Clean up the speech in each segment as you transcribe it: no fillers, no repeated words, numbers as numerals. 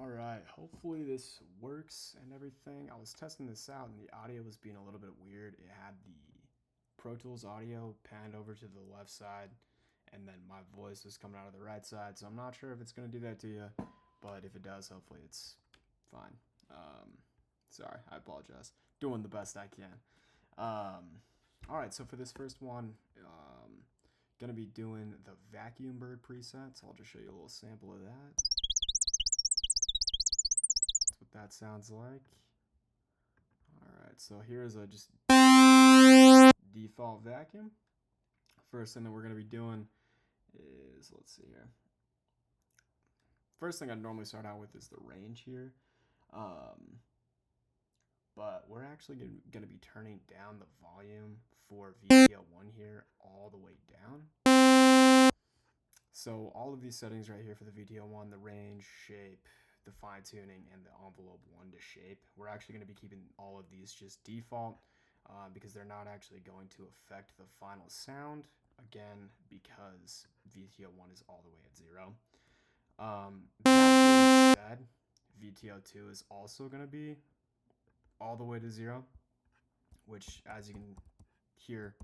Alright, hopefully this works and everything. I was testing this out and the audio was being a little bit weird. It had the Pro Tools audio panned over to the left side and then my voice was coming out of the right side. So I'm not sure if it's going to do that to you, but if it does, hopefully it's fine. Sorry, I apologize. Doing the best I can. Alright, so for this first one, gonna be doing the Vacuum Bird preset. So I'll just show you a little sample of that. That's what that sounds like. Alright, so here's a just default vacuum. First thing that we're gonna be doing is, let's see here. First thing I'd normally start out with is the range here. But we're actually going to be turning down the volume for VTO1 here all the way down. So all of these settings right here for the VTO1, the range, shape, the fine tuning, and the envelope 1 to shape, we're actually going to be keeping all of these just default because they're not actually going to affect the final sound, again, because VTO1 is all the way at 0. That being said, VTO2 is also going to be all the way to 0, which, as you can hear,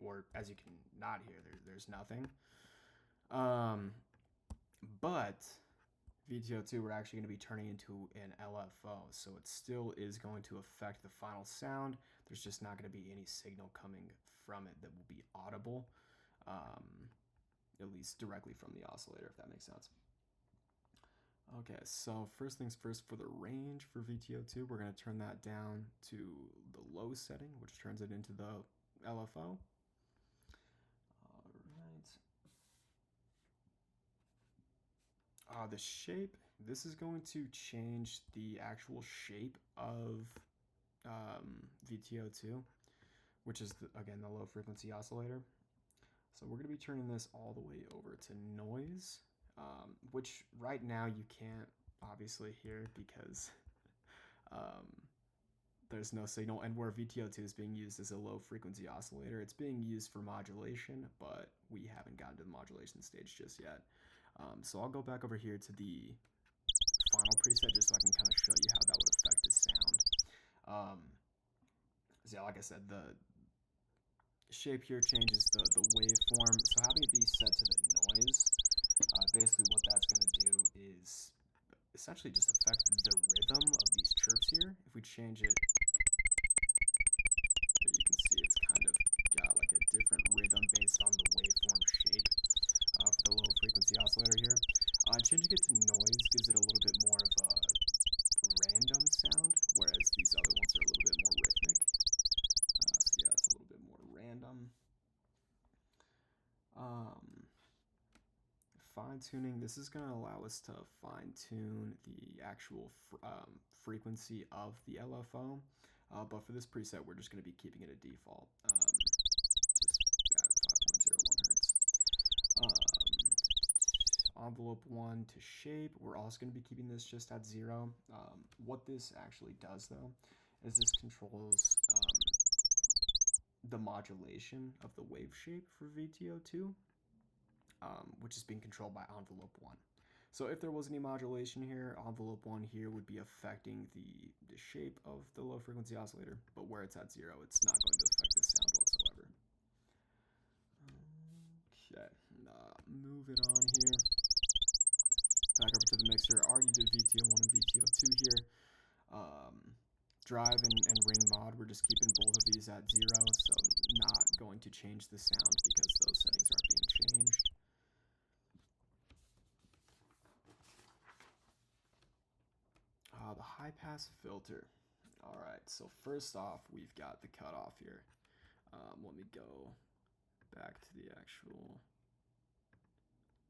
or as you can not hear, there's nothing. But VTO2 we're actually going to be turning into an LFO, so it still is going to affect the final sound. There's just not going to be any signal coming from it that will be audible, at least directly from the oscillator, if that makes sense. Okay, so first things first, for the range for VTO2, we're going to turn that down to the low setting, which turns it into the LFO. Alright. The shape, this is going to change the actual shape of VTO2, which is, again, the low frequency oscillator. So we're going to be turning this all the way over to noise. Which right now you can't obviously hear because there's no signal, and where VTO2 is being used as a low frequency oscillator, it's being used for modulation, but we haven't gotten to the modulation stage just yet. So I'll go back over here to the final preset just so I can kind of show you how that would affect the sound. So yeah, like I said, the shape here changes the waveform, so having it be set to the noise, basically what that's going to do is essentially just affect the rhythm of these chirps here. If we change it, here you can see it's kind of got like a different rhythm based on the waveform shape for the low frequency oscillator here. Changing it to noise gives it a little bit more of a random sound, whereas these other ones are a little bit more rhythmic. So yeah, it's a little bit more random. Fine tuning, this is going to allow us to fine tune the actual frequency of the LFO, but for this preset we're just going to be keeping it a default, just at 5.01 hertz. Envelope 1 to shape, we're also going to be keeping this just at 0. What this actually does though is this controls the modulation of the wave shape for VTO2, which is being controlled by envelope 1. So if there was any modulation here, envelope 1 here would be affecting the shape of the low frequency oscillator, but where it's at 0, it's not going to affect the sound whatsoever. Okay, move it on here. Back over to the mixer. Already did VTO1 and VTO2 here. Drive and ring mod, we're just keeping both of these at 0, so not going to change the sound because those settings aren't being changed. The high pass filter. Alright, so first off, we've got the cutoff here. Let me go back to the actual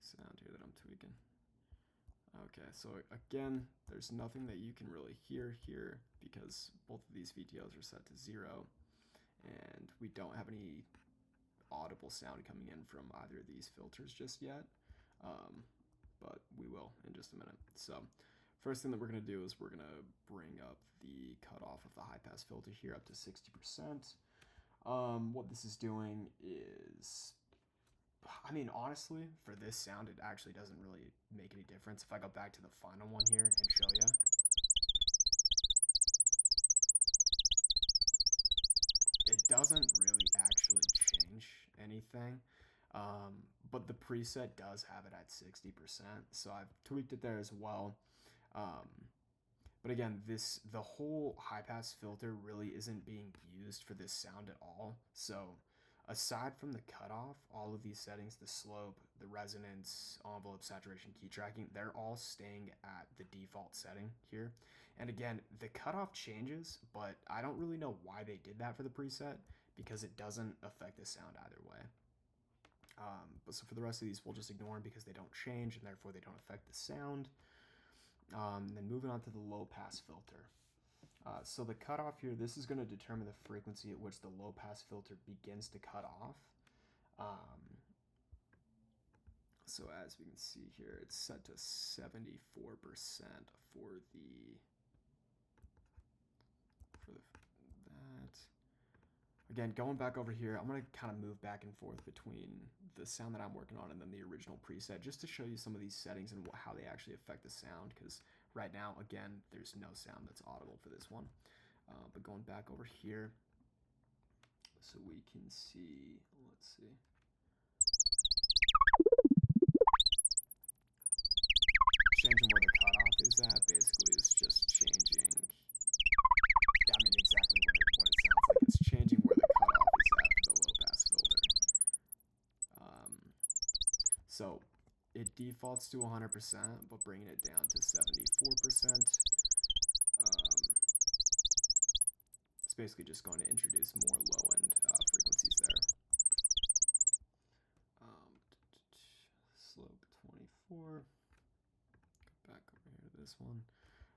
sound here that I'm tweaking. Okay, so again, there's nothing that you can really hear here because both of these VTOs are set to 0, and we don't have any audible sound coming in from either of these filters just yet, but we will in just a minute. So first thing that we're going to do is we're going to bring up the cutoff of the high pass filter here up to 60%. What this is doing is I mean, honestly, for this sound, it actually doesn't really make any difference. If I go back to the final one here and show you, it doesn't really actually change anything. But the preset does have it at 60%, so I've tweaked it there as well. Um, but again, the whole high pass filter really isn't being used for this sound at all. So aside from the cutoff, all of these settings, the slope, the resonance, envelope, saturation, key tracking, they're all staying at the default setting here. And again, the cutoff changes, but I don't really know why they did that for the preset because it doesn't affect the sound either way. But so for the rest of these, we'll just ignore them because they don't change and therefore they don't affect the sound. Then moving on to the low pass filter. So the cutoff here, this is going to determine the frequency at which the low pass filter begins to cut off. So as we can see here, it's set to 74% for that. Again, going back over here, I'm going to kind of move back and forth between the sound that I'm working on and then the original preset just to show you some of these settings and how they actually affect the sound, because right now, again, there's no sound that's audible for this one. But going back over here, so we can see, let's see. Changing where the cutoff is at basically is just changing, I mean, exactly what it sounds like. It's changing where the cutoff is at for the low pass filter. So it defaults to 100%, but bringing it down to 74%. It's basically just going to introduce more low-end frequencies there. Slope 24. Go back over here to this one.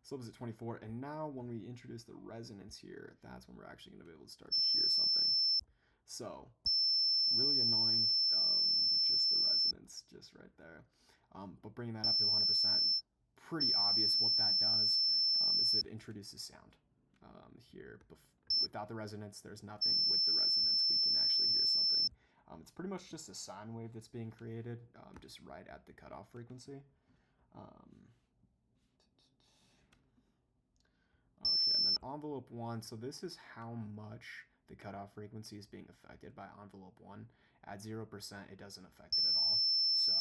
Slope is at 24, and now when we introduce the resonance here, that's when we're actually going to be able to start to hear something. So really annoying with just the resonance just right there. But bringing that up to 100%, it's pretty obvious what that does. Is it introduces sound. Here, without the resonance, there's nothing. With the resonance, we can actually hear something. It's pretty much just a sine wave that's being created, just right at the cutoff frequency. Okay, and then envelope 1, so this is how much the cutoff frequency is being affected by envelope 1. At 0%, it doesn't affect it at all. So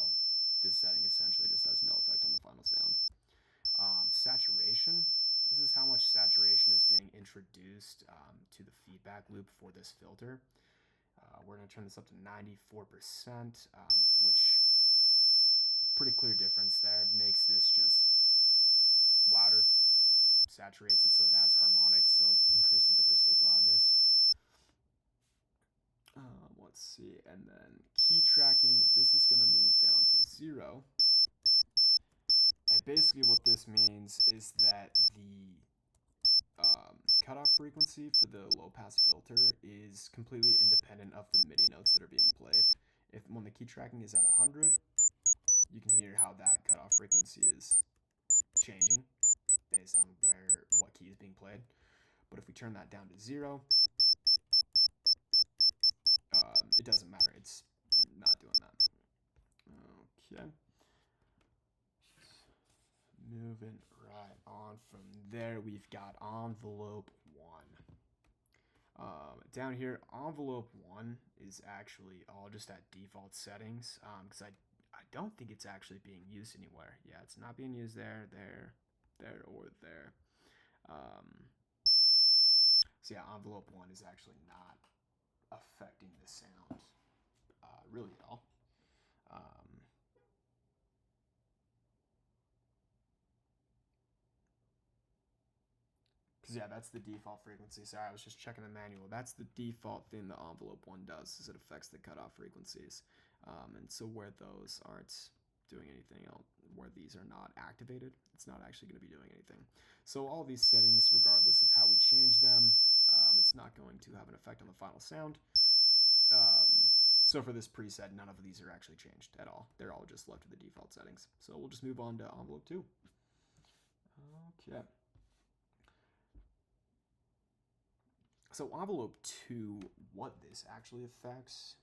this setting essentially just has no effect on the final sound. Saturation, this is how much saturation is being introduced to the feedback loop for this filter. We're going to turn this up to 94%, which pretty clear difference there. Makes this just louder, saturates it so it adds harmonics, so it increases the perceived loudness. Let's see, and then key tracking, this is going to move down to 0. And basically what this means is that the cutoff frequency for the low pass filter is completely independent of the MIDI notes that are being played. When the key tracking is at 100, you can hear how that cutoff frequency is changing based on what key is being played. But if we turn that down to 0, it doesn't matter. It's not doing that. Okay. Moving right on from there, we've got envelope 1. Down here, envelope 1 is actually all just at default settings, because I don't think it's actually being used anywhere. Yeah, it's not being used there, or there. So yeah, envelope 1 is actually not affecting the sound really at all. Because yeah, that's the default frequency. Sorry, I was just checking the manual. That's the default thing the envelope 1 does, is it affects the cutoff frequencies. And so where those aren't doing anything else, where these are not activated, it's not actually going to be doing anything. So all these settings, regardless of how we change them, it's not going to have an effect on the final sound. So for this preset, none of these are actually changed at all. They're all just left to the default settings. So we'll just move on to envelope 2. Okay. So envelope 2, what this actually affects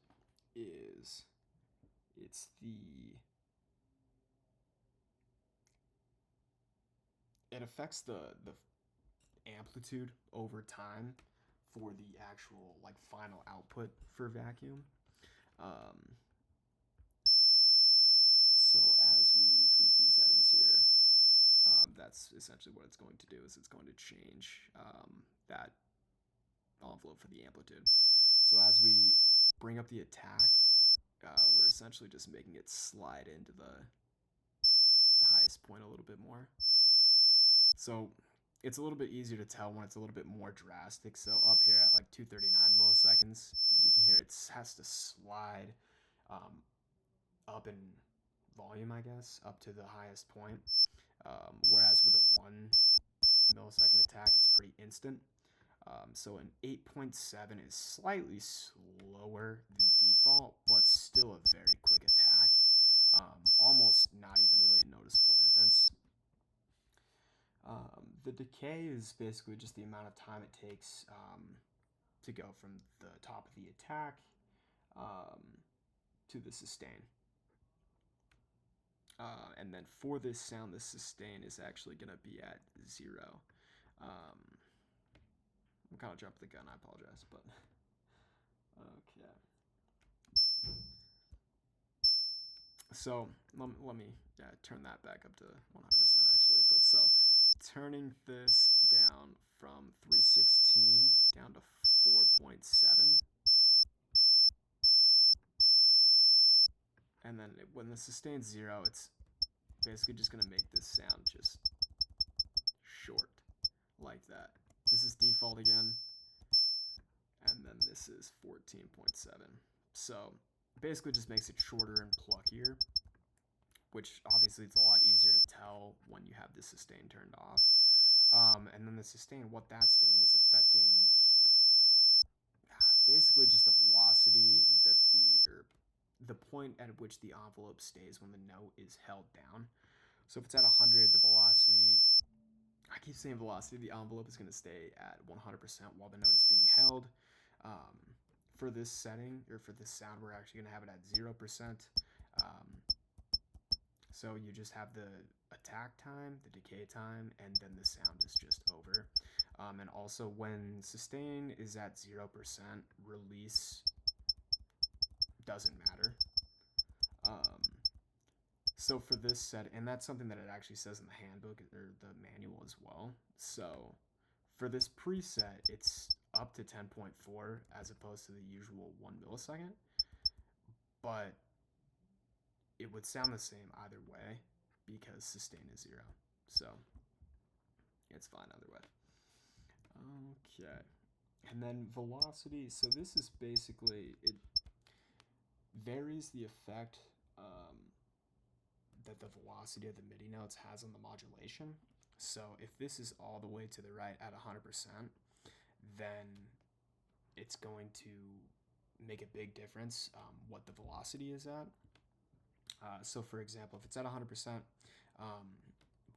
is it affects the amplitude over time for the actual like final output for vacuum. So as we tweak these settings here, that's essentially what it's going to do. Is it's going to change that envelope for the amplitude. So as we bring up the attack, we're essentially just making it slide into the highest point a little bit more. So it's a little bit easier to tell when it's a little bit more drastic. So up here at like 239 milliseconds, you can hear it has to slide up in volume, I guess, up to the highest point. Whereas with a 1 millisecond attack, it's pretty instant. So an 8.7 is slightly slower than default, but still a very quick attack. Almost not even really a noticeable difference. The decay is basically just the amount of time it takes to go from the top of the attack to the sustain. And then for this sound, the sustain is actually going to be at 0. I'm kind of jumping the gun, I apologize, but okay. So let me turn that back up to 100% actually. But so turning this down from 316 down to 4.7. And then when the sustain's 0, it's basically just going to make this sound just short like that. This is default again. And then this is 14.7. So basically just makes it shorter and pluckier, which obviously it's a lot easier to tell when you have the sustain turned off. And then the sustain, what that's doing is affecting basically just the velocity that the point at which the envelope stays when the note is held down. So if it's at 100, the velocity, I keep saying velocity, the envelope is going to stay at 100% while the note is being held. For this setting, or for this sound, we're actually going to have it at 0%. So you just have the attack time, the decay time, and then the sound is just over. And also when sustain is at 0%, release doesn't matter. So for this set, and that's something that it actually says in the handbook or the manual as well. So for this preset, it's up to 10.4 as opposed to the usual 1 millisecond. But it would sound the same either way because sustain is 0. So it's fine either way. Okay. And then velocity. So this is basically, it varies the effect that the velocity of the MIDI notes has on the modulation. So if this is all the way to the right at 100%, then it's going to make a big difference what the velocity is at. So for example, if it's at 100%,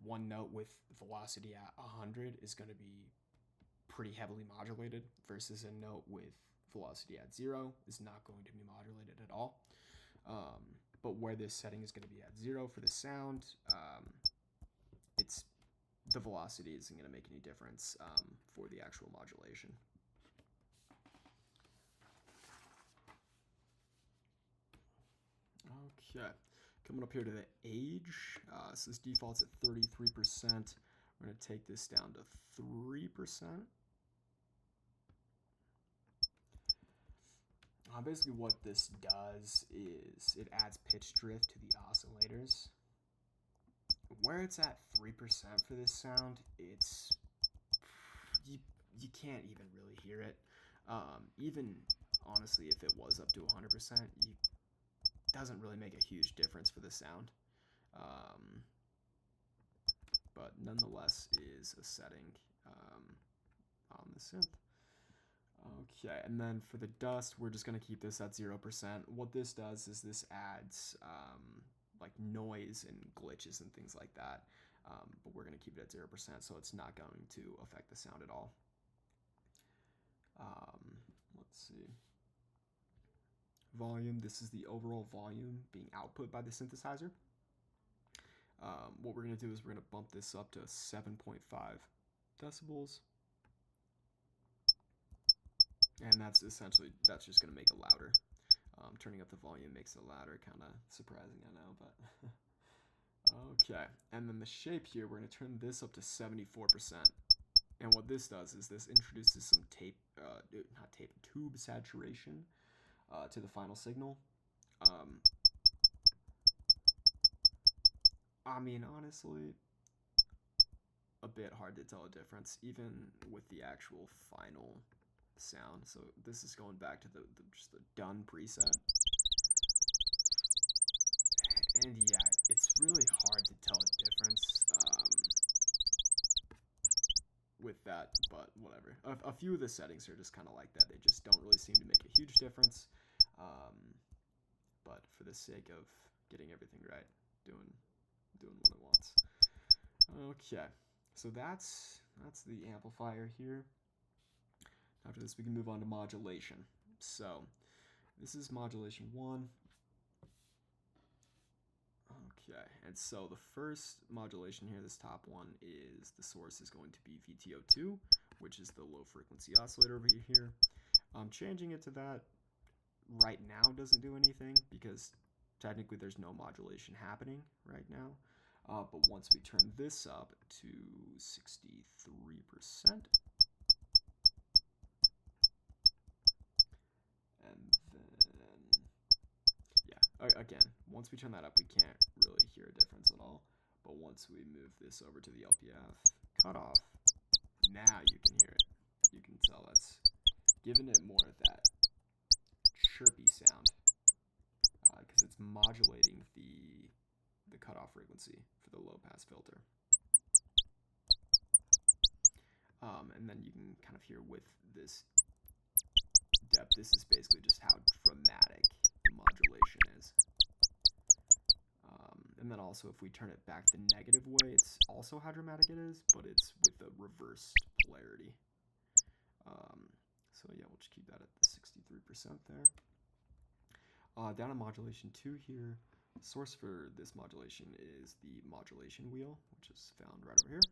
one note with velocity at 100 is going to be pretty heavily modulated versus a note with velocity at 0 is not going to be modulated at all. But where this setting is going to be at 0 for the sound, the velocity isn't going to make any difference for the actual modulation. Okay, coming up here to the age. So this default's at 33%. We're going to take this down to 3%. Basically what this does is it adds pitch drift to the oscillators. Where it's at 3% for this sound, it's you can't even really hear it. Even honestly, if it was up to 100%, it doesn't really make a huge difference for the sound. But nonetheless is a setting on the synth. Okay, and then for the dust, we're just going to keep this at 0%. What this does is this adds like noise and glitches and things like that, but we're going to keep it at 0%, so it's not going to affect the sound at all. Let's see. volume. This is the overall volume being output by the synthesizer. What we're going to do is we're going to bump this up to 7.5 decibels. And that's just going to make it louder. Turning up the volume makes it louder, kind of surprising, I know, but okay. And then the shape here, we're going to turn this up to 74%. And what this does is this introduces some tube saturation to the final signal. I mean, honestly, a bit hard to tell a difference, even with the actual final sound. So this is going back to just the done preset. And yeah, it's really hard to tell a difference with that, but whatever. A few of the settings are just kind of like that. They just don't really seem to make a huge difference. But for the sake of getting everything right, doing what it wants. Okay, so that's the amplifier here. After this, we can move on to modulation. So this is modulation 1. Okay, and so the first modulation here, this top one, is the source is going to be VTO2, which is the low frequency oscillator over here. Changing it to that right now doesn't do anything because technically there's no modulation happening right now. But once we turn this up to 63%, and then, yeah, again, once we turn that up, we can't really hear a difference at all. But once we move this over to the LPF cutoff, now you can hear it. You can tell that's giving it more of that chirpy sound because it's modulating the cutoff frequency for the low pass filter. And then you can kind of hear with this depth, this is basically just how dramatic the modulation is. And then also if we turn it back the negative way, it's also how dramatic it is, but it's with the reversed polarity. So yeah, we'll just keep that at the 63% there. Down on modulation 2 here, the source for this modulation is the modulation wheel, which is found right over here.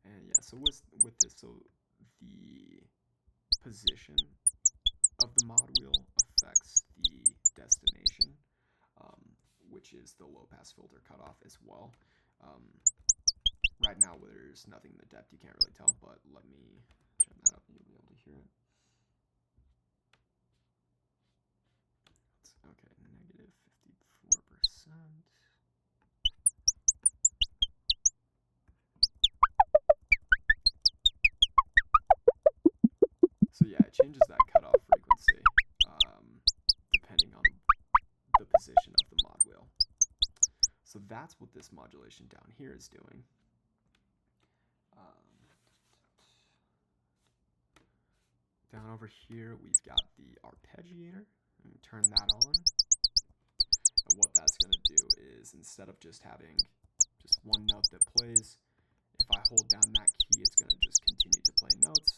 And yeah, so with this, so the position of the mod wheel affects the destination, which is the low pass filter cutoff as well. Right now, there's nothing in the depth, you can't really tell, but let me turn that up and you'll be able to hear it. Okay, negative 54%. So yeah, it changes that cutoff frequency depending on the position of the mod wheel. So that's what this modulation down here is doing. Down over here, we've got the arpeggiator. And turn that on. And what that's going to do is, instead of just having just one note that plays, if I hold down that key, it's going to just continue to play notes.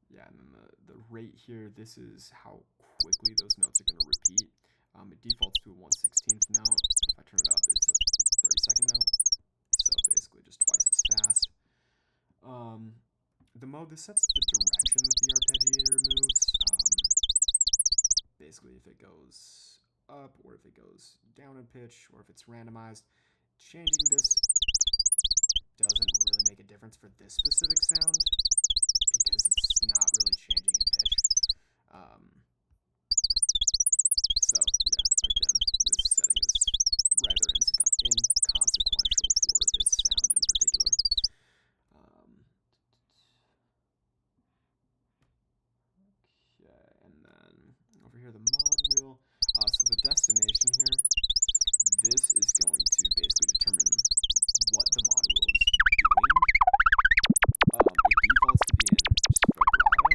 Yeah, and then the rate here, this is how quickly those notes are going to repeat. It defaults to a 1/16th note. If I turn it up, it's a 30-second note. So basically just twice as fast. The mode, this sets the direction that the arpeggiator moves. Basically if it goes up or if it goes down in pitch or if it's randomized. Changing this doesn't really make a difference for this specific sound because it's not really changing in pitch. So yeah, again, this setting is rather inconsequential for this sound in particular. Okay, and then over here the mod wheel. So the destination here, this is going to basically determine what the mod wheel is doing. It defaults to be in just vibrato,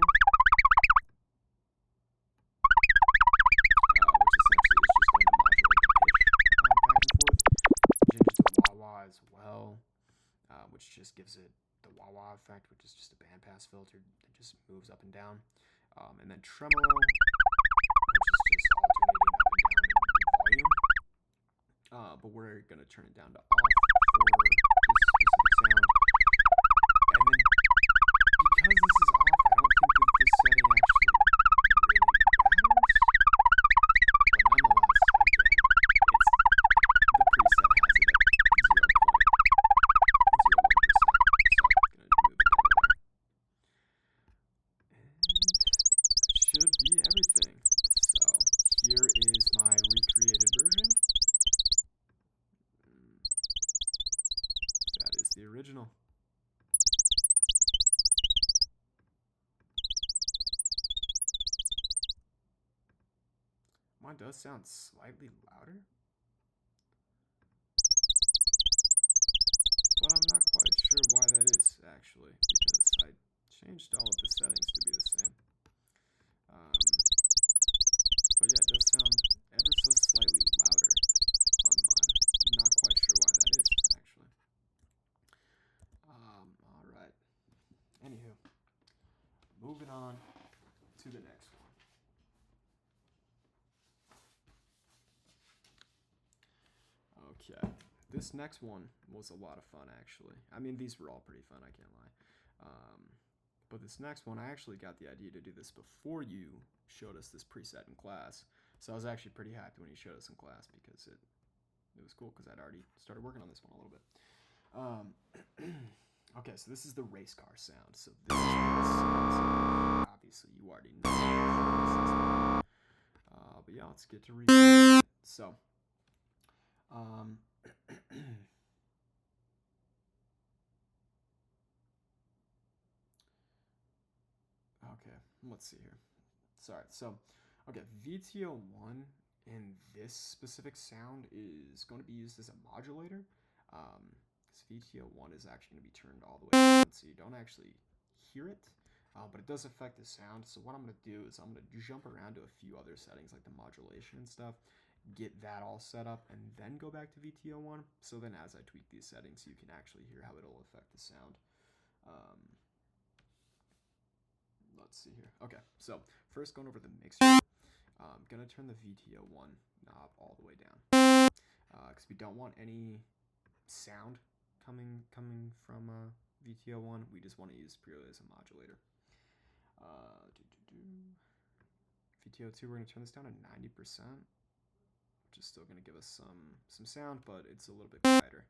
which just gives it the wah-wah effect, which is just a bandpass filter that just moves up and down. And then tremolo, which is just alternating up and down in volume. But we're going to turn it down to off for this specific sound. And then, because this is off, I don't think that this setting actually really matters. But nonetheless, again, the preset has it at 0.01%. So I'm going to move it down there. And should be everything. So here is my recreated version. That is the original. Mine does sound slightly louder, but I'm not quite sure why that is, actually, because I changed all of the settings to be the same. But yeah, it does sound ever so slightly louder on mine. Not quite sure why that is, actually. Alright. Anywho, moving on to the next one. Okay, this next one was a lot of fun, actually. I mean, these were all pretty fun, I can't lie. But this next one, I actually got the idea to do this before you showed us this preset in class. So I was actually pretty happy when you showed us in class, because it was cool, because I'd already started working on this one a little bit. Okay, so this is the race car sound. So this is obviously you already know. But yeah, let's get to reading it. So, okay, let's see here. Sorry, so, okay, VTO1 in this specific sound is going to be used as a modulator. Because VTO1 is actually going to be turned all the way down, so you don't actually hear it. But it does affect the sound. So what I'm going to do is I'm going to jump around to a few other settings like the modulation and stuff, get that all set up, and then go back to VTO1. So then as I tweak these settings, you can actually hear how it'll affect the sound. Let's see here. Okay, so first going over the mixer, I'm going to turn the VTO1 knob all the way down. Because we don't want any sound coming from VTO1. We just want to use purely as a modulator. VTO2, we're going to turn this down to 90%, which is still going to give us some sound, but it's a little bit quieter.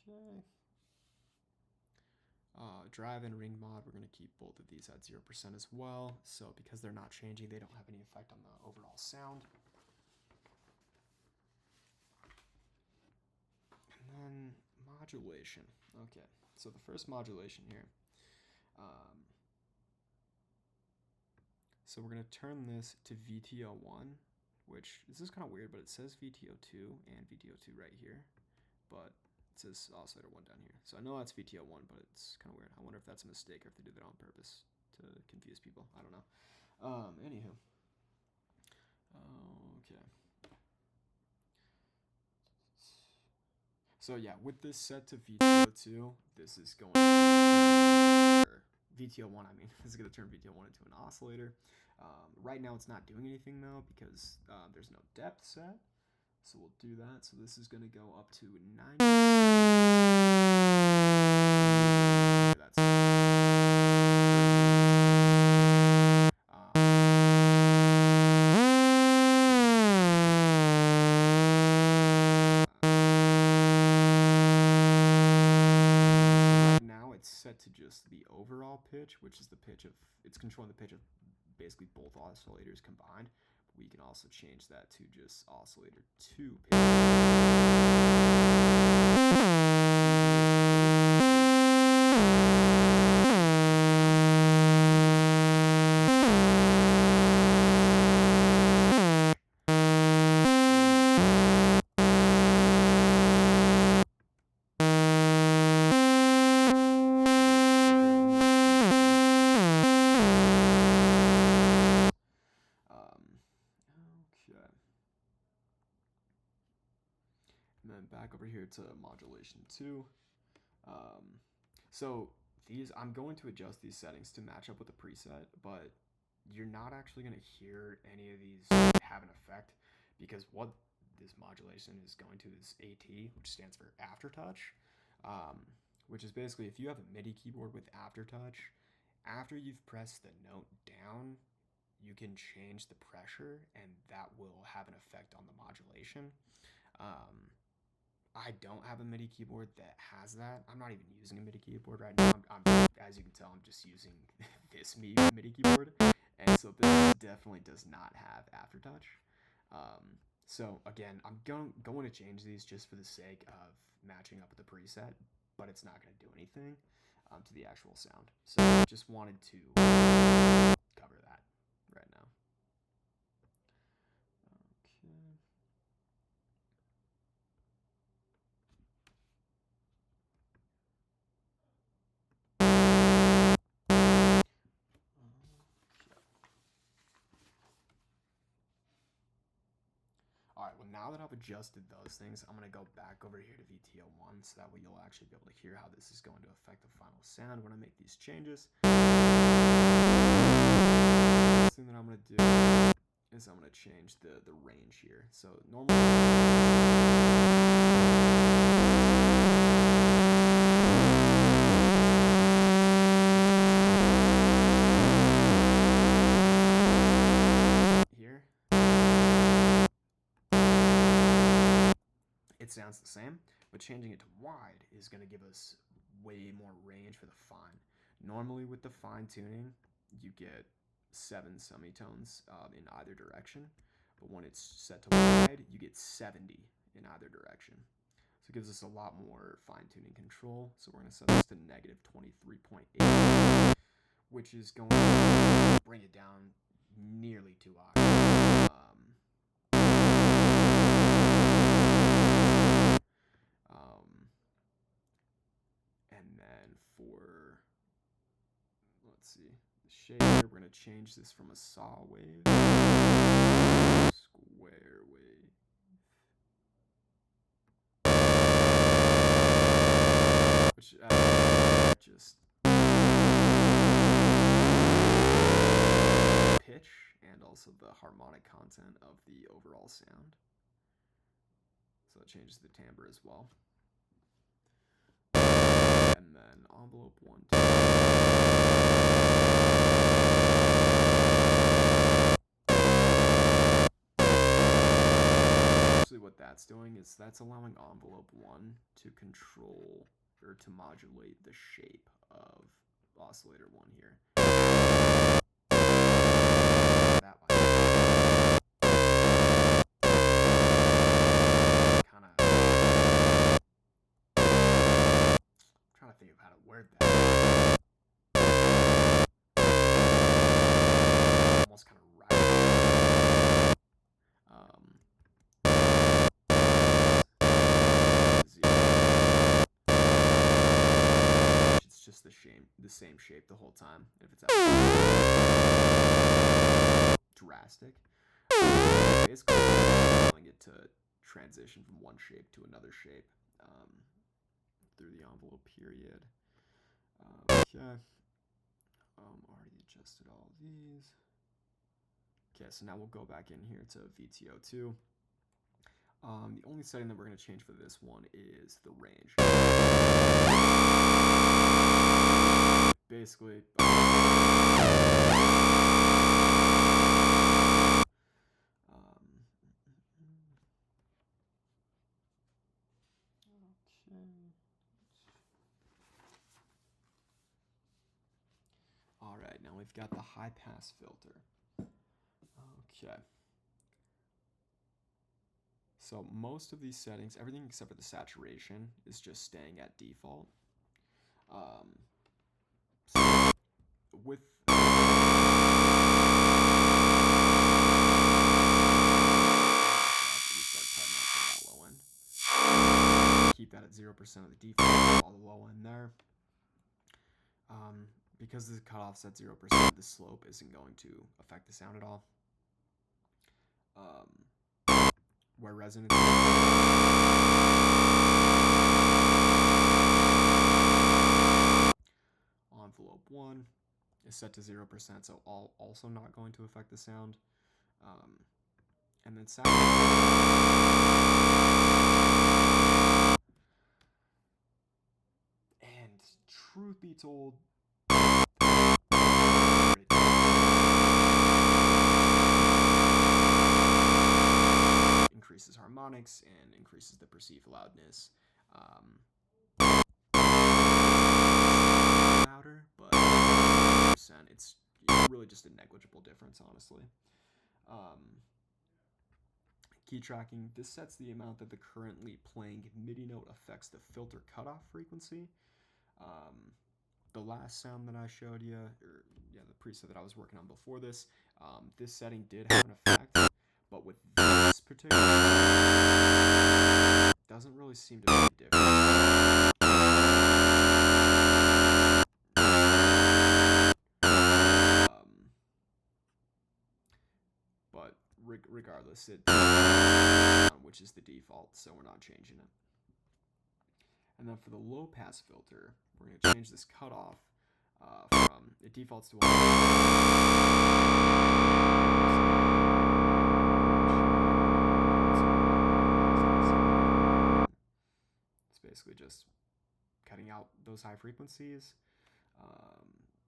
Okay. Drive and ring mod, we're going to keep both of these at 0% as well. So because they're not changing, they don't have any effect on the overall sound. And then modulation. Okay, so the first modulation here. So we're going to turn this to VTO1, which this is kind of weird, but it says VTO2 and VTO2 right here, but it says oscillator 1 down here. So I know that's VTO1, but it's kind of weird. I wonder if that's a mistake or if they did that on purpose to confuse people. I don't know. Anywho. Okay. So yeah, with this set to VTO2, this is going to turn, or VTO1, I mean, this is going to turn VTO1 into an oscillator. Right now it's not doing anything though, because there's no depth set. So we'll do that. So this is going to go up to 90. That's set to just the overall pitch, which is the pitch of, it's controlling the pitch of basically both oscillators combined. We can also change that to just oscillator 2 pitch. over here to modulation 2. So these, I'm going to adjust these settings to match up with the preset, but you're not actually going to hear any of these have an effect, because what this modulation is going to is AT, which stands for aftertouch, which is basically if you have a MIDI keyboard with aftertouch, after you've pressed the note down, you can change the pressure and that will have an effect on the modulation. I don't have a MIDI keyboard that has that. I'm not even using a MIDI keyboard right now. As you can tell, I'm just using this MIDI keyboard, and so this definitely does not have aftertouch. So again, I'm going to change these just for the sake of matching up with the preset, but it's not going to do anything to the actual sound. So I just wanted to cover that right now. Okay. Alright, well now that I've adjusted those things, I'm going to go back over here to VTO1 so that way you'll actually be able to hear how this is going to affect the final sound when I make these changes. The first thing that I'm going to do is I'm going to change the range here. So normally here it sounds the same, but changing it to wide is going to give us way more range for the fine. Normally with the fine tuning, you get 7 semitones in either direction, but when it's set to wide, you get 70 in either direction. So it gives us a lot more fine tuning control. So we're going to set this to negative 23.8, which is going to bring it down nearly 2 octaves. And then for, let's see, the shape here, we're going to change this from a saw wave to a square wave. Which just pitch and also the harmonic content of the overall sound. So it changes the timbre as well. And then envelope 1, 2. Actually, what that's doing is that's allowing envelope 1 to control or to modulate the shape of oscillator 1 here. That way. Trying to think of how to word that. Almost kind of right. It's just the same shape the whole time. If it's drastic, it's allowing it to transition from one shape to another shape. Through the envelope period. Okay. Already adjusted all these. Okay, so now we'll go back in here to VTO2. The only setting that we're going to change for this one is the range. Basically, Alright, now we've got the high pass filter. Okay. So most of these settings, everything except for the saturation, is just staying at default. So with keep that at 0% of the default, all the low end there. Because the cutoff's at 0%, the slope isn't going to affect the sound at all. Where resonance 1 is set to 0%, so also not going to affect the sound. And then sound. And truth be told, increases harmonics and increases the perceived loudness. Louder, but it's really just a negligible difference, honestly. Key tracking. This sets the amount that the currently playing MIDI note affects the filter cutoff frequency. The last sound that I showed you, or yeah, the preset that I was working on before this, this setting did have an effect, but with this particular, doesn't really seem to make a difference. But regardless, which is the default, so we're not changing it. And then for the low pass filter, we're going to change this cutoff from, it defaults to 1. It's basically just cutting out those high frequencies.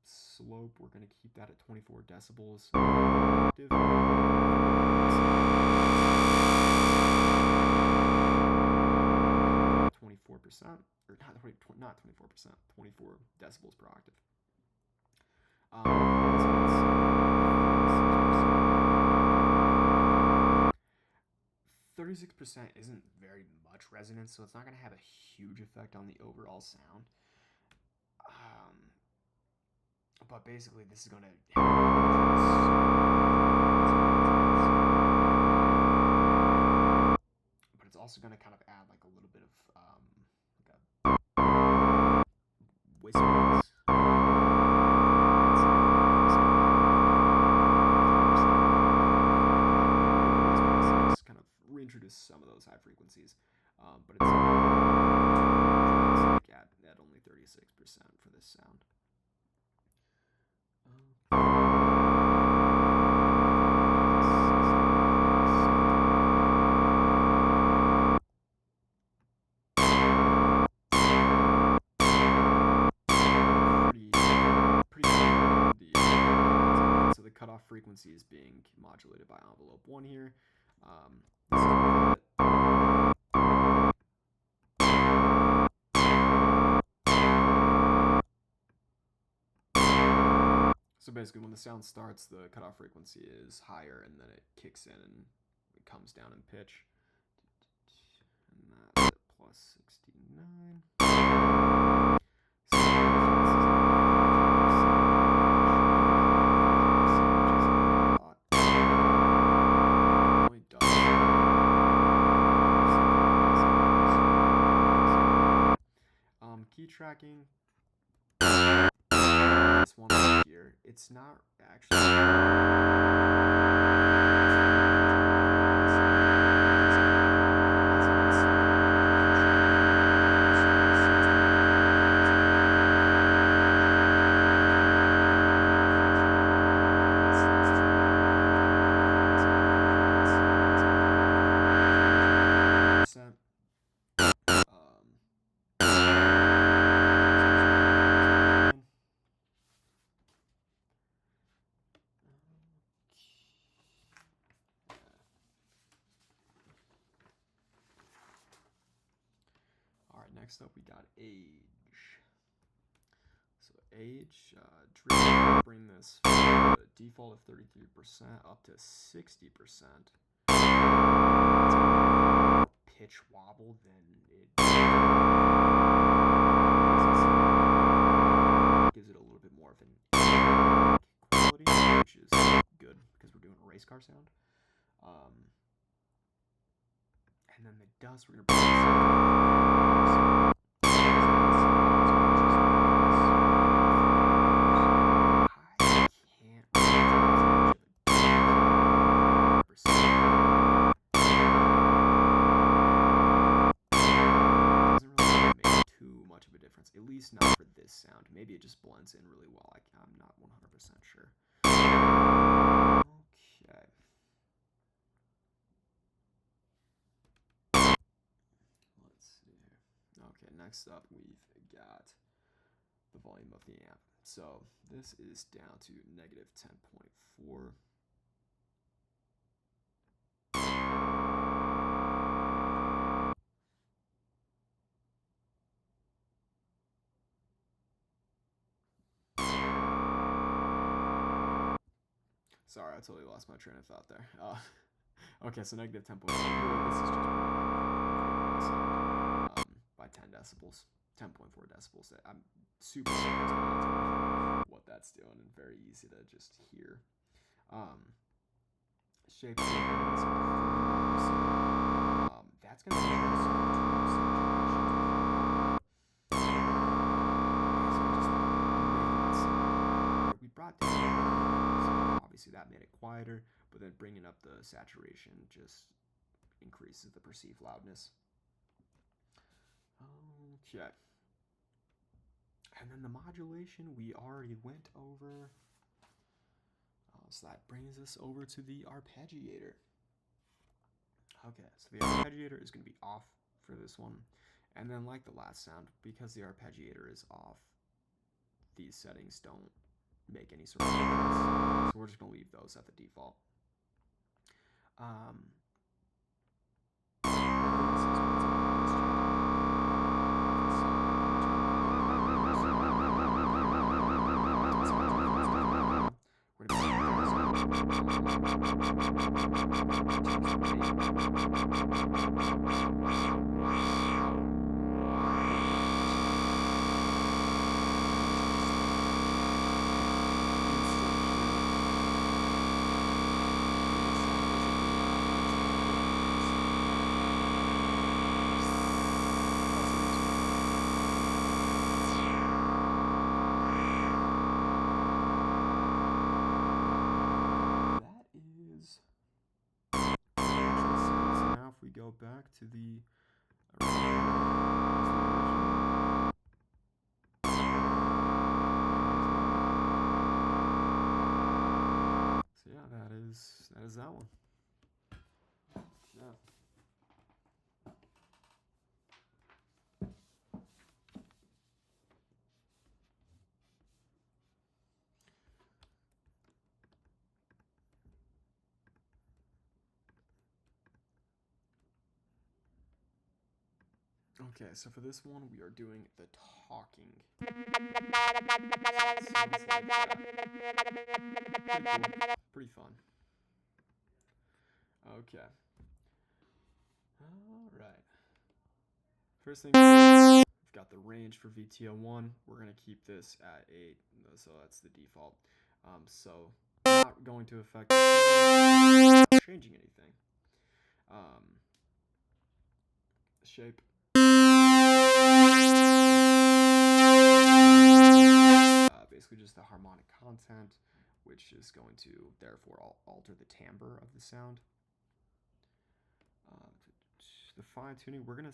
Slope, we're going to keep that at 24 decibels. Active. 24%, or not 24%, 24 decibels per octave. 36% isn't very much resonance, so it's not going to have a huge effect on the overall sound. But basically, this is going to but it's also going to kind of add like a little bit of whispers. Kind of reintroduce some of those high frequencies, but it's like at only 36% for this sound. So the cutoff frequency is being modulated by envelope 1 here. This is so basically, when the sound starts, the cutoff frequency is higher, and then it kicks in and it comes down in pitch. And that's at plus 69. Key tracking. This one right here, it's not actually. Next up, we got age. So age, bring this from the default of 33% up to 60%. Pitch wobble than it gives it a little bit more of an quality, which is good because we're doing a race car sound. And then the dust, we're going to bring this least not for this sound. Maybe it just blends in really well. I'm not 100% sure. Okay. Let's see here. Okay, next up we've got the volume of the amp. So this is down to negative 10.4. Sorry, I totally lost my train of thought there. Okay, so negative 10.4. This is just by 10 decibels, 10.4 decibels. I'm super simple what that's doing and very easy to just hear. Shape. That's gonna be we brought down. Obviously, that made it quieter, but then bringing up the saturation just increases the perceived loudness. Okay. And then the modulation we already went over. So that brings us over to the arpeggiator. Okay, so the arpeggiator is going to be off for this one. And then like the last sound, because the arpeggiator is off, these settings don't make any sort of difference. So we're just going to leave those at the default. Go back to the so yeah, that is that one. Yeah. Okay, so for this one, we are doing the talking. Pretty fun. Okay. All right. First thing first, we've got the range for VTO1. We're going to keep this at 8, so that's the default. So not going to affect changing anything. Shape. Basically just the harmonic content, which is going to therefore alter the timbre of the sound. The fine tuning, we're gonna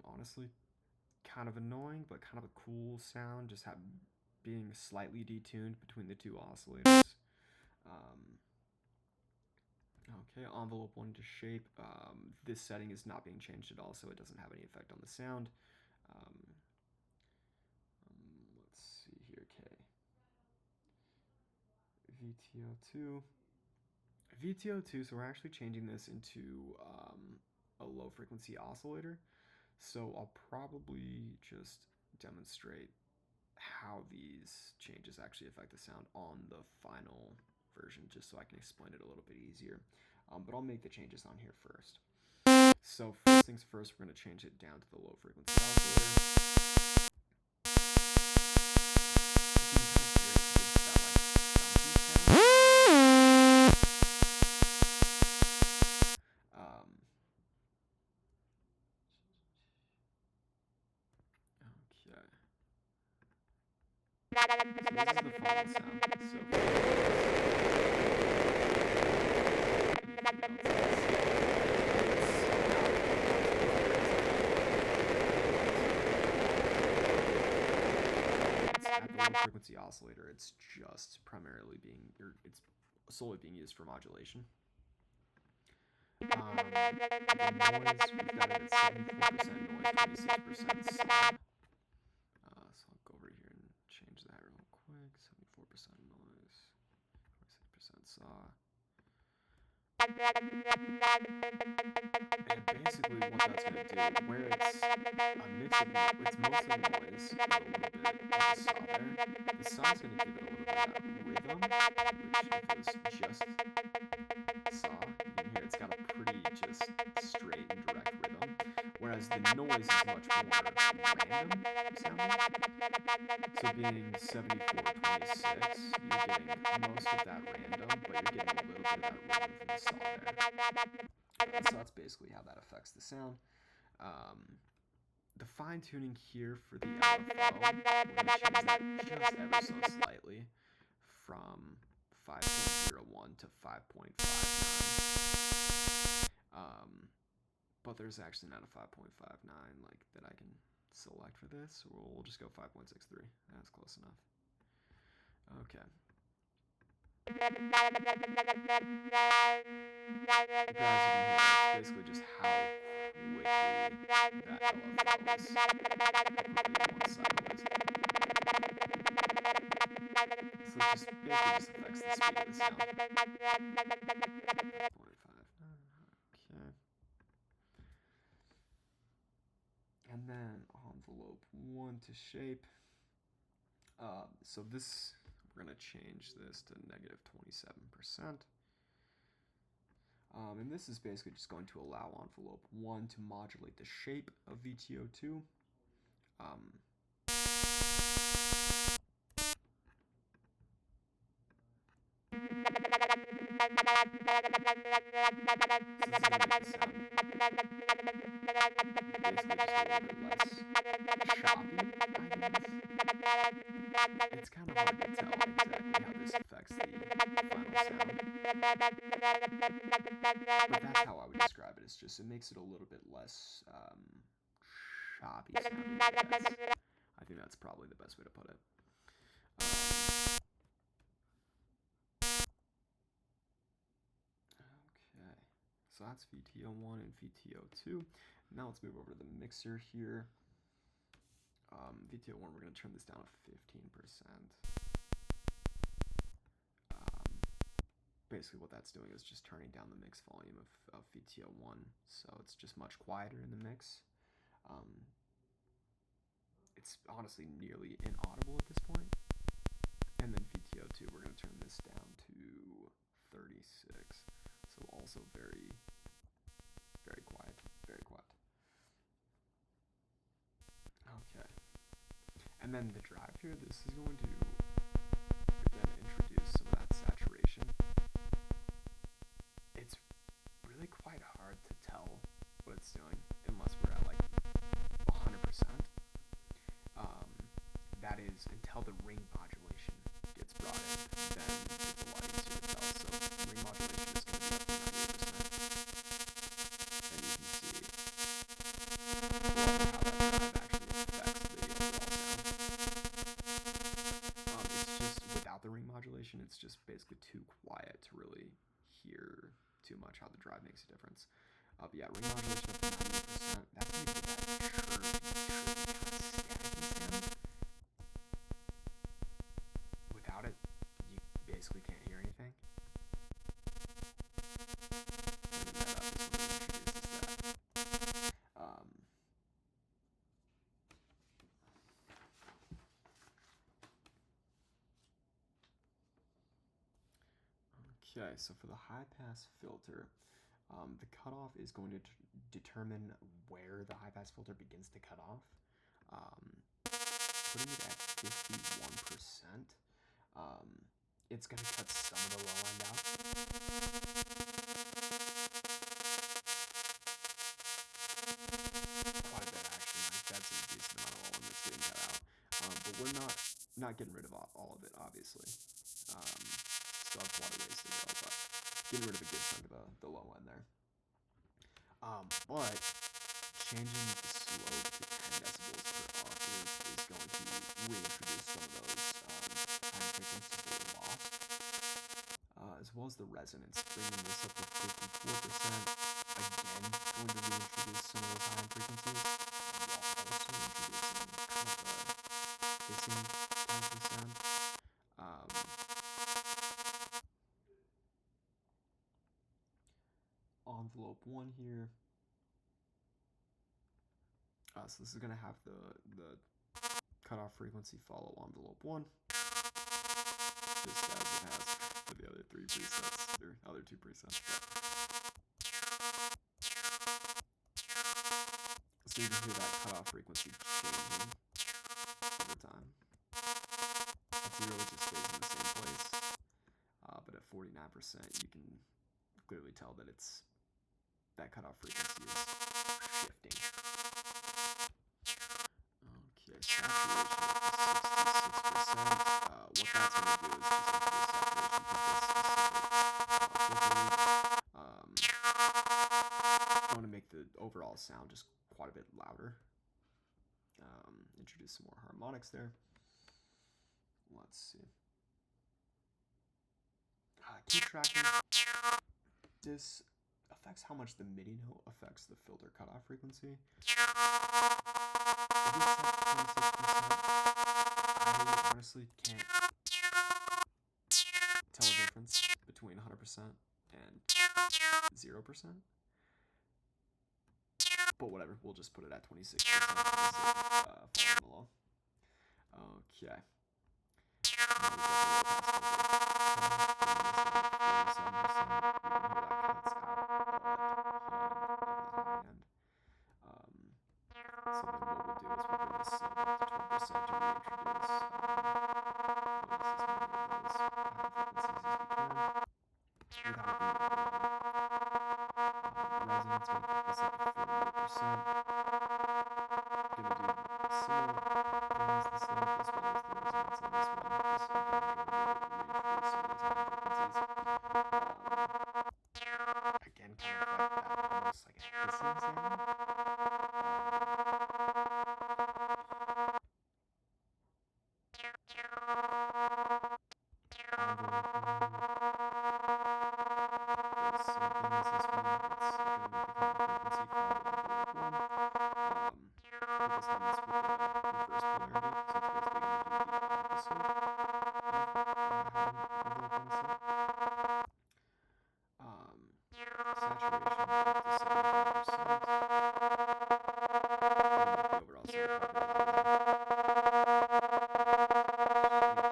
honestly kind of annoying, but kind of a cool sound, just being slightly detuned between the two oscillators. Okay, envelope 1 to shape. This setting is not being changed at all, so it doesn't have any effect on the sound. Let's see here, VTO2. VTO2, so we're actually changing this into a low frequency oscillator. So I'll probably just demonstrate how these changes actually affect the sound on the final version, just so I can explain it a little bit easier. But I'll make the changes on here first. So first things first, we're going to change it down to the low frequency oscillator. So this is the final sound. So low frequency oscillator, it's just primarily it's solely being used for modulation. The noise, we've got it at 74% noise, 26% saw. So I'll go over here and change that real quick. 74% noise, 26% saw. And basically what that's going to do, where it's a mix of, it's mostly noise with a little bit of the saw there. The saw's going to give it a little bit of that rhythm, which if it was just saw, you can hear it's got a pretty just straight and direct rhythm, whereas the noise is much more random sounding. So being 74-26, you're getting most of that random, but you're getting a little bit of that rhythm from the saw there. So that's basically how that affects the sound. The fine tuning here for the LFO, we're going to change that just ever so slightly from 5.01 to 5.59. But there's actually not a 5.59 like that I can select for this, so we'll just go 5.63. That's close enough. Okay. Guys, you can hear it's basically just how quickly that LFO is. So it just basically just affects the speed of the sound. 0.5. Okay. And then envelope 1 to shape. So this, we're going to change this to -27%. And this is basically just going to allow envelope 1 to modulate the shape of VTO2. It's kind of hard to tell exactly how this affects the final sound. But that's how I would describe it. It's just, it makes it a little bit less choppy sounding, I guess. I think that's probably the best way to put it. Okay, so that's VTO1 and VTO2. Now let's move over to the mixer here. VTO1, we're going to turn this down to 15%. Basically what that's doing is just turning down the mix volume of VTO1, so it's just much quieter in the mix. It's honestly nearly inaudible at this point. And then VTO2, we're going to turn this down to 36, so also very, very quiet, very quiet. Okay. And then the drive here, this is going to again introduce some of that saturation. It's really quite hard to tell what it's doing unless we're at like 100%. That is until the ring modulation gets brought in, then it's a lot easier to tell. So ring modulation is going to be up to 98%. And you can see how that drive actually affects the overall sound. It's just without the ring modulation, it's just basically too quiet to really hear too much how the drive makes a difference. But yeah, ring modulation up to 98%. That's going to give that chirpy, kind of staticky sound. Without it, you basically can't hear anything. Turning that up is what introduces that. Okay, so for the high-pass filter, the cutoff is going to determine where the high-pass filter begins to cut off. Putting it at 51%, it's going to cut some of the low end out. Quite a bit, actually. Like, that's a decent amount of low end that's getting cut out. But we're not getting rid of all of it, obviously. Still have quite a ways to go, but getting rid of a good chunk of the low end there. But changing the slope to 10 decibels per octave is going to reintroduce some of those frequencies that were lost, as well as the resonance, bringing this up to 54%. Again, going to reintroduce some of those high frequencies, while also introducing kind of a hissing type of sound. Envelope 1 here. So this is going to have the cutoff frequency follow envelope 1, just as it has for the other 3 presets, or other 2 presets. So you can hear that cutoff frequency changing over time. At 0 it just stays in the same place, but at 49% you can clearly tell that that cutoff frequency is shifting. Okay, saturation up to 66%. What that's going to do is just increase saturation to this specific going to make the overall sound just quite a bit louder. Introduce some more harmonics there. Let's see. Keep tracking. This affects how much the MIDI note affects the filter cutoff frequency. If it's at 26%, I honestly can't tell the difference between 100% and 0%. But whatever, we'll just put it at 26% for the sake of following along. Okay. Now we got the low pass filter. Bring this down to 47%. You can hear that cuts out a ton of the high end. So then what we'll do is we'll bring this sub up to 12% to reintroduce notice as many of those high frequencies as we can without it being overwhelming. Resonance, going to keep this up to 48%. Going to do similar things, the slope as well as the resonance on this one. Just again going to reintroduce some of those high frequencies. Again, kind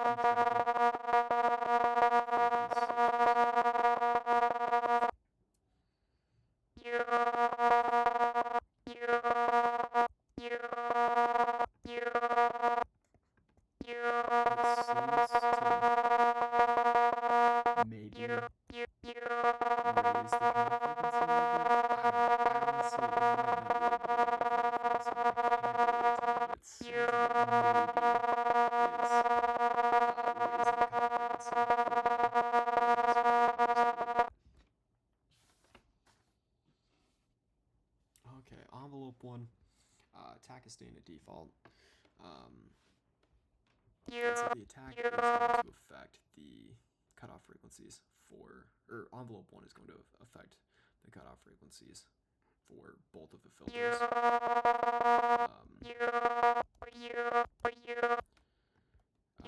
of like that, almost like a hissing sound. Okay, envelope 1, attack is staying at default. And so the attack is going to affect the cutoff frequencies or envelope 1 is going to affect the cutoff frequencies for both of the filters. The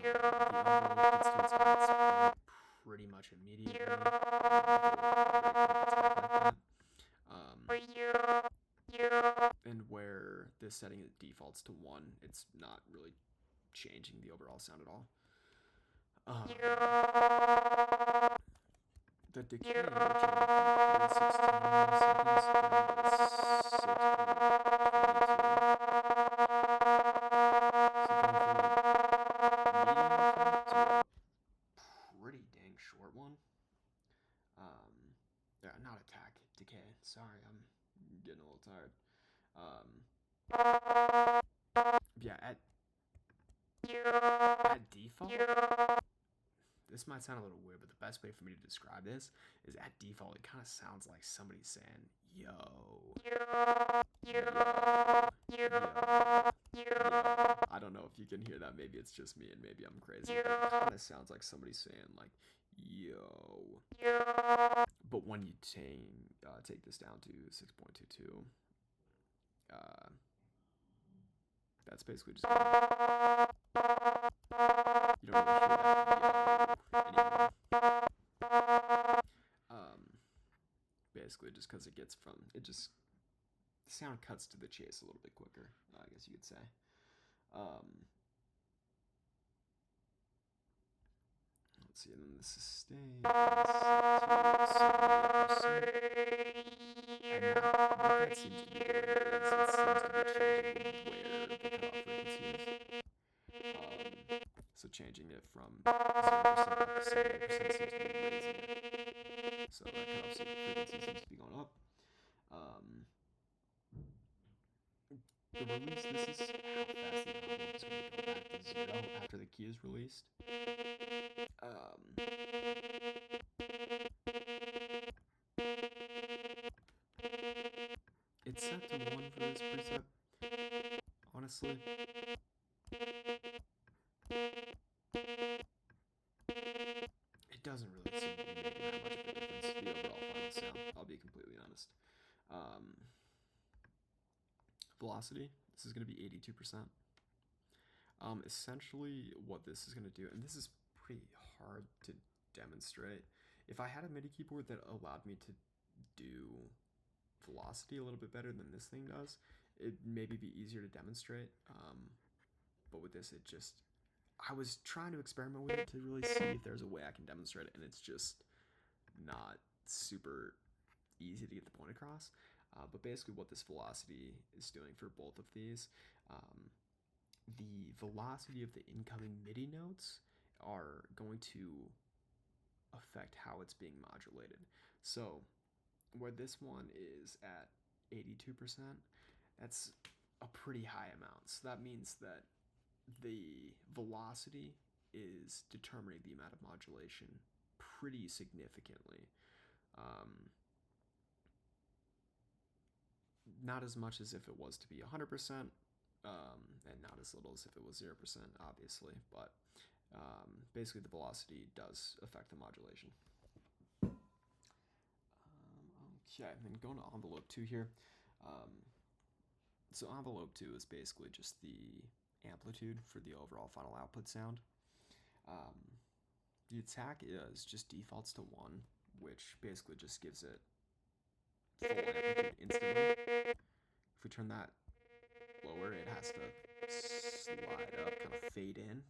envelope gets to its highest point pretty much immediately. Very quick attack like that. And where this setting defaults to 1, it's not really changing the overall sound at all. The decay, we're changing from 316 milliseconds down to 6.22. So going from a medium attack to a pretty dang short one. Yeah, not attack, decay. Sorry, I'm getting a little tired. Yeah, at default, this might sound a little weird, but the best way for me to describe this is at default, it kind of sounds like somebody saying, yo, yo, yo. I don't know if you can hear that. Maybe it's just me and maybe I'm crazy. But it kind of sounds like somebody saying like, yo. But when you take this down to 6.22, that's basically just you don't really hear that yo anymore. Basically just because it gets from it just the sound cuts to the chase a little bit quicker, I guess you could say. Let's see, and then the sustain is set to 78%. And that, what that seems to be doing is it seems to be changing where the cutoff frequency is. So changing it from 0% up to 78% seems to be raising it. So that cutoff frequency seems to be going up. The release, this is how fast the envelope is going to go back to 0 after the key is released. It's set to 1 for this preset, honestly. It doesn't really seem to be making that much of a difference, the overall final sound, I'll be completely honest. Velocity, this is going to be 82%. Essentially what this is going to do, and this is pretty hard to demonstrate. If I had a MIDI keyboard that allowed me to do velocity a little bit better than this thing does, it'd maybe be easier to demonstrate. But with this, I was trying to experiment with it to really see if there's a way I can demonstrate it, and it's just not super easy to get the point across. But basically what this velocity is doing for both of these, the velocity of the incoming MIDI notes are going to affect how it's being modulated. So where this one is at 82%, that's a pretty high amount. So that means that the velocity is determining the amount of modulation pretty significantly. Not as much as if it was to be 100%, and not as little as if it was 0%, obviously, but basically the velocity does affect the modulation. Okay, and then going to envelope 2 here. So envelope 2 is basically just the amplitude for the overall final output sound. The attack is just defaults to 1, which basically just gives it full amplitude instantly. If we turn that lower, it has to slide up, kind of fade in.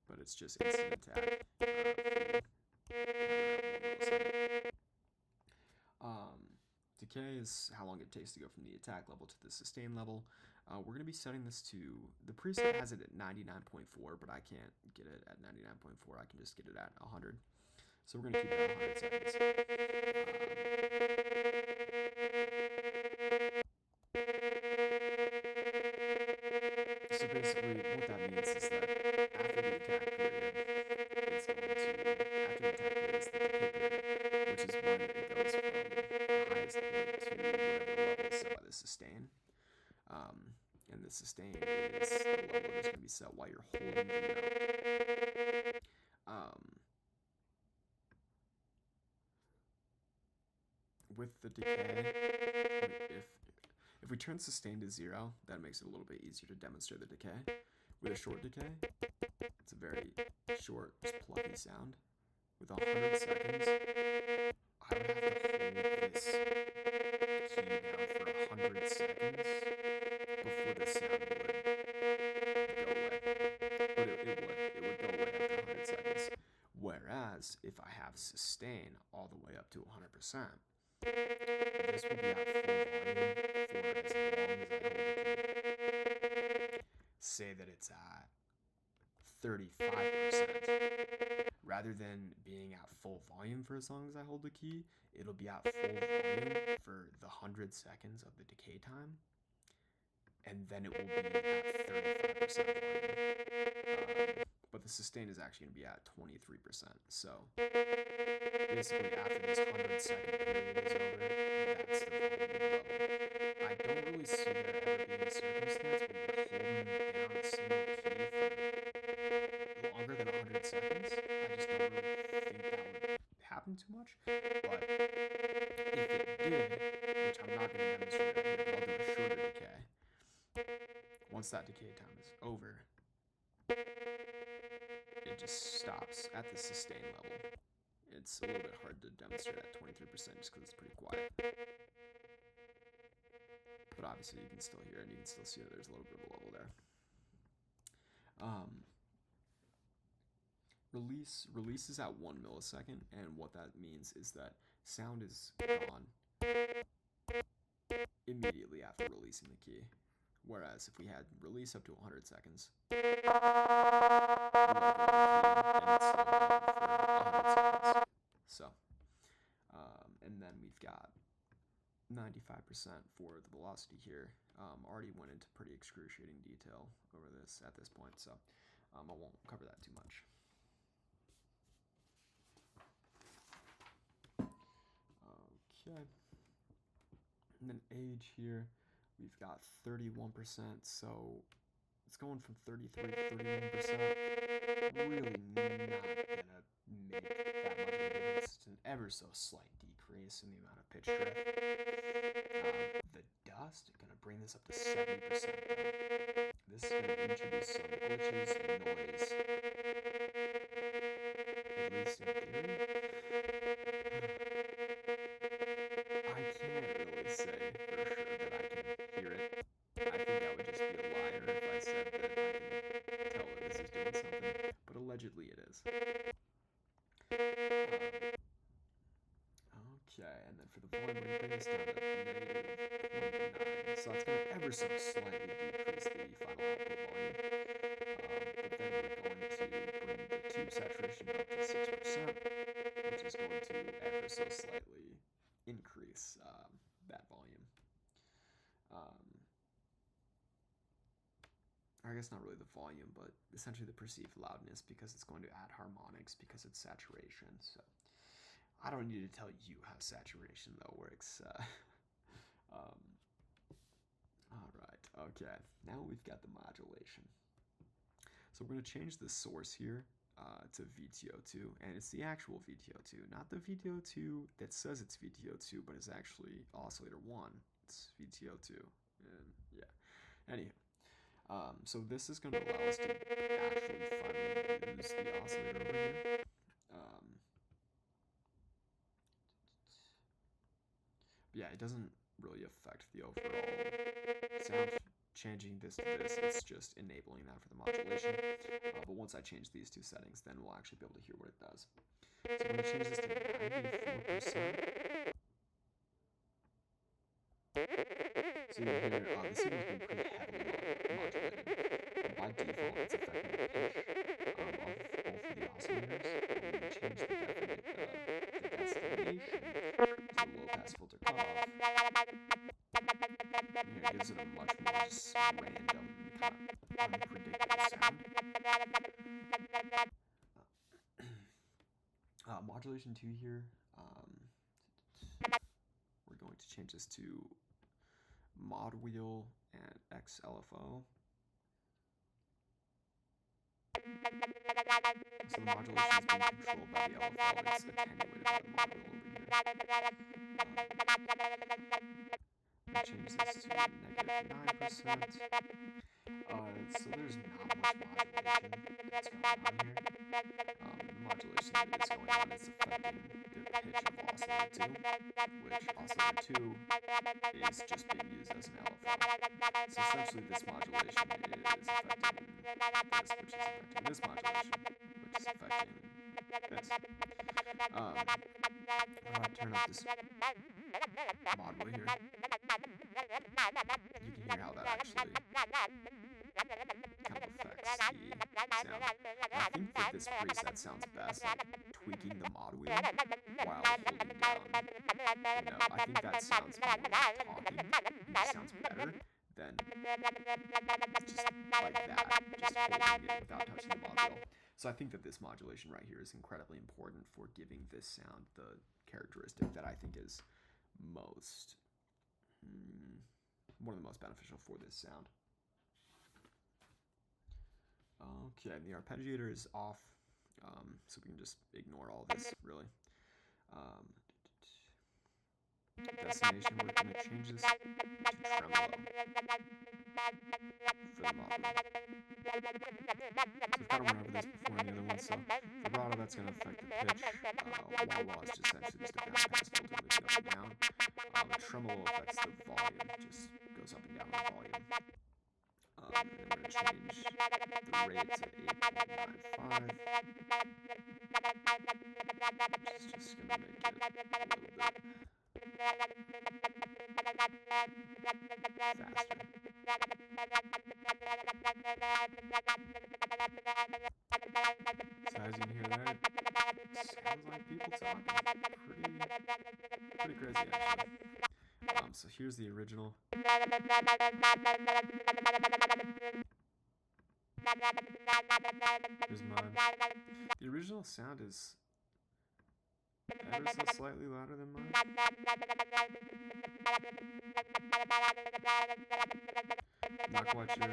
But it's just instant attack. Decay is how long it takes to go from the attack level to the sustain level. We're going to be setting this to, the preset has it at 99.4, but I can't get it at 99.4. I can just get it at 100. So we're going to keep it at 100 seconds. So basically what that means is that after the attack period, it's going to, after the attack period is the decay period, which is when it goes from the highest point to whatever the level is set by the sustain. And the sustain is the level that is going to be set while you're holding the note. With the decay, if we turn sustain to 0, that makes it a little bit easier to demonstrate the decay. With a short decay, it's a very short, just plucky sound. With 100 seconds, I would have to hold this key down for 100 seconds before the sound would go away. But it would go away after 100 seconds. Whereas, if I have sustain all the way up to 100%, this will be at full volume for as long as I hold the key. Say that it's at 35%. Rather than being at full volume for as long as I hold the key, it'll be at full volume for the 100 seconds of the decay time. And then it will be at 35% volume. But but the sustain is actually going to be at 23%. So basically, after this 100-second period is over, that's the volume level. I don't really see there ever being a circumstance where you're holding down a single key for longer than 100 seconds. I just don't really think that would happen too much. But if it did, which I'm not going to demonstrate right here, but I'll do a shorter decay. Once that decay time is over, it just stops at the sustain level. It's a little bit hard to demonstrate at 23% just because it's pretty quiet. But obviously you can still hear it and you can still see that there's a little bit of a level there. Release is at 1 millisecond, and what that means is that sound is gone immediately after releasing the key. Whereas if we had release up to 100 seconds, we let go of the key and it's still gone for 100 seconds. So, and then we've got 95% for the velocity here. Already went into pretty excruciating detail over this at this point, so I won't cover that too much. Okay. And then age here, we've got 31%, so it's going from 33 to 31%. Really not gonna make that much of a difference. It's an ever so slight decrease in the amount of pitch drift. The dust is gonna bring this up to 70% though. This is gonna introduce some glitches and noise. At least in theory. I can't really say for sure that I can hear it. I think I would just be a liar if I said that I can tell that this is doing something, but allegedly it is. Okay, and then for the volume, we're going to bring this down to -0.9, so that's going to ever so slightly decrease the final output volume. But then we're going to bring the tube saturation up to 6%, which is going to ever so slightly increase that volume. I guess not really the volume, but essentially the perceived loudness, because it's going to add harmonics because it's saturation. So I don't need to tell you how saturation though works. Alright, okay. Now we've got the modulation. So we're going to change the source here to VTO2, and it's the actual VTO2, not the VTO2 that says it's VTO2, but is actually oscillator 1. It's VTO2, and yeah. Anywho, so this is going to allow us to actually finally use the oscillator over here. Yeah, it doesn't really affect the overall sound. Changing this to this, it's just enabling that for the modulation. But once I change these two settings, then we'll actually be able to hear what it does. So I'm going to change this to 94%. So you hear the signal's been pretty heavily modulated. By default, it's affecting the pitch of both of the oscillators. I'm going to change the destination to the low pass filter cutoff. It gives it a much more just random, kind of unpredictable sound. Modulation 2 here, we're going to change this to mod wheel and XLFO. So the modulation is being controlled by the LFO, it's attenuated by the mod wheel over here. We'll change this to -9%. So there's not much modulation that's going on here. The modulation that is going on is affecting the pitch of oscillator 2, which oscillator 2 is just being used as an LFO. So essentially this modulation is affecting this, which is affecting this modulation, which is affecting this. Turn up this mod wheel here. You can hear how that actually kind of affects the sound. I think that this preset sounds best like tweaking the mod wheel while holding down. I think that sounds more like talking. It sounds better than just like that, just holding it without touching the mod wheel. So I think that this modulation right here is incredibly important for giving this sound the characteristic that I think is most one of the most beneficial for this sound. Okay, the arpeggiator is off, so we can just ignore all this, really. Destination, we're going to change this to tremolo for the modulator. So we've got to run over this before any other one. So vibrato, that's going to affect the pitch. Wah-wah is just essentially just a bandpass filter moving up and down. Tremolo affects the volume, just goes up and down on the volume. And then we're going to change the rate to 8.95, which is just going to make it a little bit faster. So as you can hear there, it sounds like people talking. Pretty crazy, actually. So here's the original. Here's mine. The original sound is ever so slightly louder than mine. Not quite sure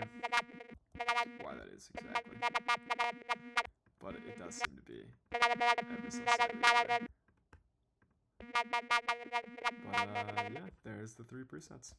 why that is exactly, but it does seem to be ever so slightly louder. But yeah, there's the 3 presets.